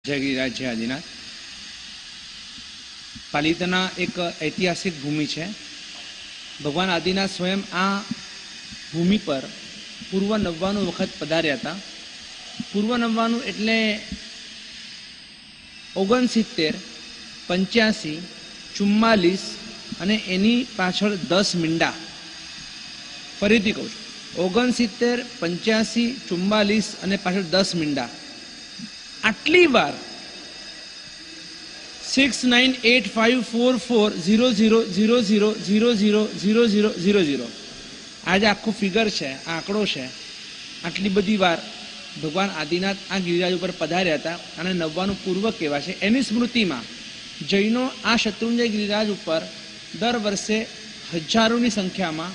जय गिरिराज जय आदिनाथ पालिताना एक ऐतिहासिक भूमि है। भगवान आदिनाथ स्वयं आ भूमि पर पूर्व 99 वखत पधार्या था। पूर्व 99 एटले 69, 85, 44 અને એની પાછળ 10 મીંડા। ફરીથી કહું છું, 69, 85, 44 અને પાછળ 10 મીંડા। આટલી વાર 69854400000000 आज आखो फिगर है, आंकड़ो है। आटली बधी वार भगवान आदिनाथ आ गिरिराज पर पधार्या था અને 99 पूर्व कहेवाय। एनी स्मृति में जैनो आ शत्रुंजय गिरिराज पर दर वर्षे हजारों संख्या में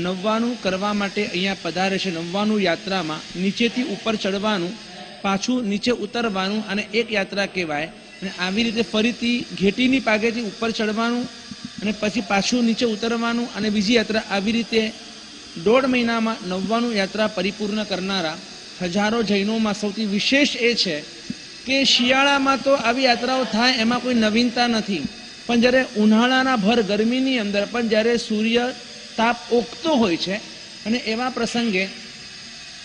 99 करवा माटे अहींया पधारे छे। 99 यात्रा में नीचेथी ऊपर चढ़वानुं, पाछू नीचे उतरवानुं અને एक यात्रा कहेवाय। અને આવી રીતે ફરીથી ઘેટીની પાગેથી ઉપર ચડવાનું અને પછી પાછું નીચે ઉતરવાનું અને બીજી યાત્રા। આવી રીતે 1.5 મહિનામાં 99 યાત્રા પરિપૂર્ણ કરનારા હજારો જૈનોમાં સૌથી વિશેષ એ છે કે શિયાળામાં તો આવી યાત્રાઓ થાય એમાં કોઈ નવીનતા નથી, પણ જ્યારે ઉનાળાના ભર ગરમીની અંદર પણ જ્યારે સૂર્ય તાપ ઓગતો હોય છે અને એવા પ્રસંગે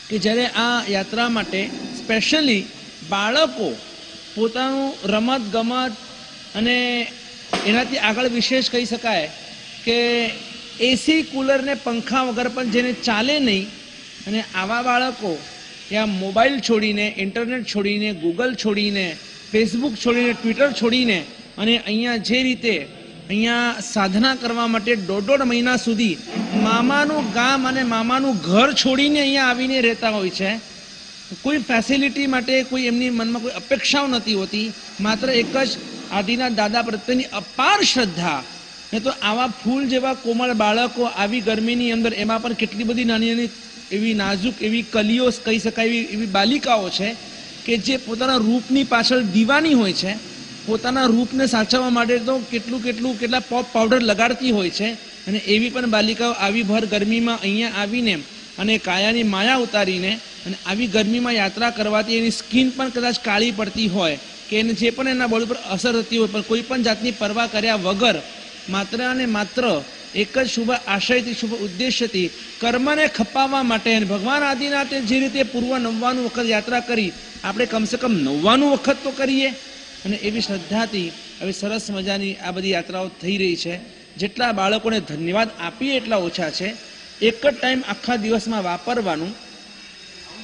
કે જ્યારે આ યાત્રા માટે સ્પેશિયલી બાળકો પોતાનું રમત ગમત અને એનાથી આગળ વિશેષ કહી શકાય કે એસી કુલર ને પંખા વગર પણ જેને ચાલે નહીં અને આવા બાળકો ત્યાં મોબાઈલ છોડીને, ઇન્ટરનેટ છોડીને, ગૂગલ છોડીને, ફેસબુક છોડીને, ટ્વિટર છોડીને અને અહીંયા જે રીતે અહીંયા સાધના કરવા માટે 1.5 મહિના સુધી મામાનું ગામ અને મામાનું ઘર છોડીને અહીંયા આવીને રહેતા હોય છે। कोई फेसिलिटी माटे कोई एमनी मन में कोई अपेक्षाओं नहीं होती, मात्र एक ज आदिनाथ दादा प्रत्येनी अपार श्रद्धा। ने तो आवा फूल जेवा कोमल बाळको आवी गर्मीनी अंदर एमां पण केटली बधी नानी नानी एवी नाजुक एवी कलियो कही शकाय एवी बालिकाओ छे के जे पोताना रूपनी पाछळ दीवानी होय छे। पोताना रूपने साचववा माटे तो केटला पॉप पाउडर लगाड़ती होय छे अने एवी पण बालिकाओ आवी भर गर्मीमां अहींया आवीने અને કાયાની માયા ઉતારીને અને આવી ગરમીમાં યાત્રા કરવાથી એની સ્કિન પણ કદાચ કાળી પડતી હોય કે એને જે પણ એના બોડી પર અસર થતી હોય, પણ કોઈ પણ જાતની પરવા કર્યા વગર માત્ર અને માત્ર એક જ શુભ આશયથી, શુભ ઉદ્દેશ્યથી કર્મને ખપાવવા માટે અને ભગવાન આદિનાથે જે રીતે પૂર્વ 99 વખત યાત્રા કરી, આપણે કમસે કમ 99 વખત તો કરીએ। અને એવી શ્રદ્ધાથી હવે સરસ મજાની આ બધી યાત્રાઓ થઈ રહી છે। જેટલા બાળકોને ધન્યવાદ આપીએ એટલા ઓછા છે। एक ज टाइम आखा दिवस में वापरवानुं,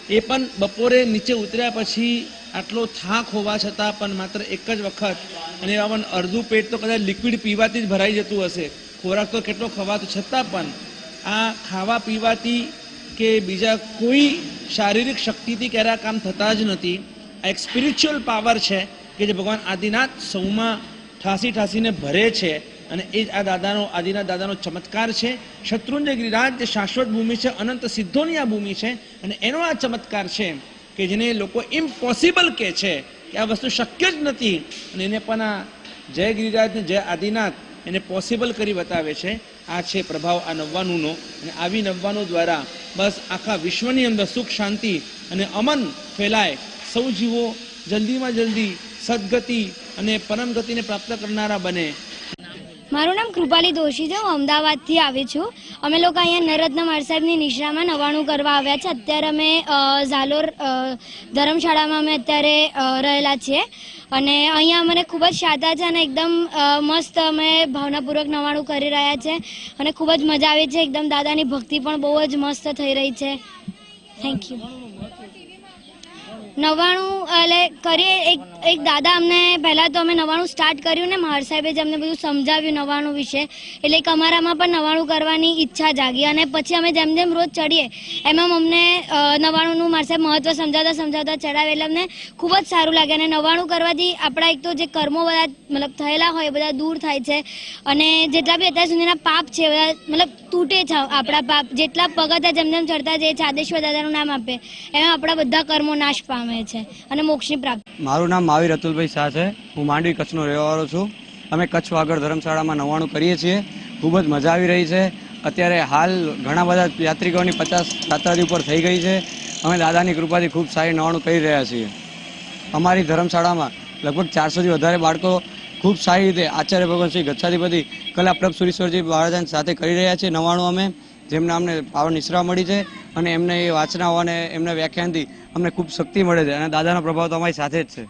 ए पण बपोरे नीचे उतर्या पछी आटलो थाक होवा छतां पण मात्र एक ज वखत अने एवा पण अर्धुं पेट तो कदाच लिक्विड पीवाथी ज भराई जतुं हशे। खोराक तो केटलो खवातो छतां पण आ खावा पीवाथी के बीजा कोई शारीरिक शक्तिथी क्यारे काम थता ज नथी। आ एक स्पिरिच्युअल पावर छे के जे भगवान आदिनाथ सौमां ठासी ठासीने भरे छे અને એ જ આ દાદાનો, આદિનાથ દાદાનો ચમત્કાર છે। શત્રુંજય ગિરિરાજ જે શાશ્વત ભૂમિ છે, અનંત સિદ્ધોની આ ભૂમિ છે અને એનો આ ચમત્કાર છે કે જેને લોકો ઇમ્પોસિબલ કહે છે કે આ વસ્તુ શક્ય જ નથી અને એને પણ આ જય ગિરિરાજ ને જય આદિનાથ એને પોસિબલ કરી બતાવે છે। આ છે પ્રભાવ આ 99નો અને આવી 99 દ્વારા બસ આખા વિશ્વની અંદર સુખ શાંતિ અને અમન ફેલાય, સૌ જીવો જલ્દીમાં જલ્દી સદગતિ અને પરમ ગતિને પ્રાપ્ત કરનારા બને। મારું નામ કૃપાલી દોશી છે, હું અમદાવાદથી આવી છું। અમે લોકો અહીંયા નરરત્ન સાહેબની નિશ્રામાં નવાણું કરવા આવ્યા છે। અત્યારે અમે ઝાલોર ધર્મશાળામાં અમે અત્યારે રહેલા છીએ અને અહીંયા અમને ખૂબ જ શાંતા છે અને એકદમ મસ્ત અમે ભાવનાપૂર્વક નવાણું કરી રહ્યા છે અને ખૂબ જ મજા આવે છે। એકદમ દાદાની ભક્તિ પણ બહુ જ મસ્ત થઈ રહી છે। Thank you. 99 એટલે કરીએ એક દાદા અમને પહેલાં તો અમે 99 સ્ટાર્ટ કર્યું ને મહાર સાહેબે જ અમને બધું સમજાવ્યું 99 વિશે, એટલે એક અમારામાં પણ 99 કરવાની ઈચ્છા જાગી અને પછી અમે જેમ જેમ રોજ ચડીએ એમાં અમને 99નું મહાર સાહેબ મહત્ત્વ સમજાવતા ચડાવે એટલે અમને ખૂબ જ સારું લાગે અને 99 કરવાથી આપણા એક તો જે કર્મો બધા મતલબ થયેલા હોય એ બધા દૂર થાય છે અને જેટલા બી અત્યાર સુધીના પાપ છે બધા મતલબ તૂટે છે। આપણા પાપ જેટલા પગથિયા જેમ જેમ ચડતા જઈએ છે, આદેશ્વર દાદાનું નામ આપે એમાં આપણા બધા કર્મો નાશ પામે છે અને મોક્ષની પ્રાપ્તિ। મારું નામ મહાવીર અતુલભાઈ શાહ છે, હું માંડવી કચ્છનો રહેવાવાળો છું। અમે કચ્છ વાગડ ધર્મશાળામાં 99 કરીએ છીએ, ખૂબ જ મજા આવી રહી છે। અત્યારે હાલ ઘણા બધા યાત્રિકોની 50 યાત્રાથી ઉપર થઈ ગઈ છે। અમે દાદાની કૃપાથી ખૂબ સારી 99 કરી રહ્યા છીએ। અમારી ધર્મશાળામાં લગભગ 400થી વધારે બાળકો ખૂબ સારી રીતે આચાર્ય ભગવાન શ્રી ગચ્છાધિપતિ કલાપ્રભ સુરીશ્વરજી મહારાજ સાથે કરી રહ્યા છે 99 અમે, જેમના અમને પાવન નિશ્રા મળી છે અને એમને એ વાંચના હોવાને એમના વ્યાખ્યાનથી અમને ખૂબ શક્તિ મળે છે અને દાદાનો પ્રભાવ તો અમારી સાથે જ છે.